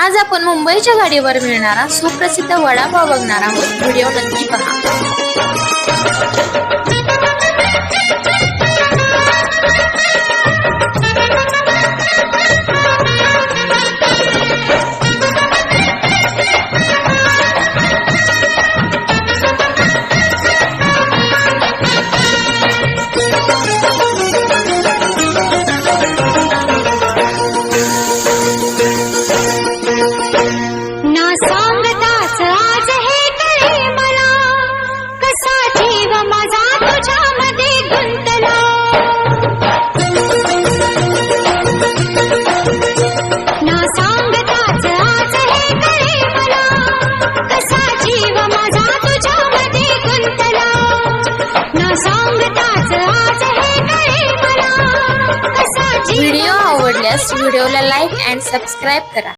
आज आपण मुंबईच्या गाडीवर मिळणारा सुप्रसिद्ध वडापाव बघणार आहोत। व्हिडिओ नक्की पहा। व्हिडिओ आवडल्यास व्हिडिओला लाईक अँड सबस्क्राईब करा।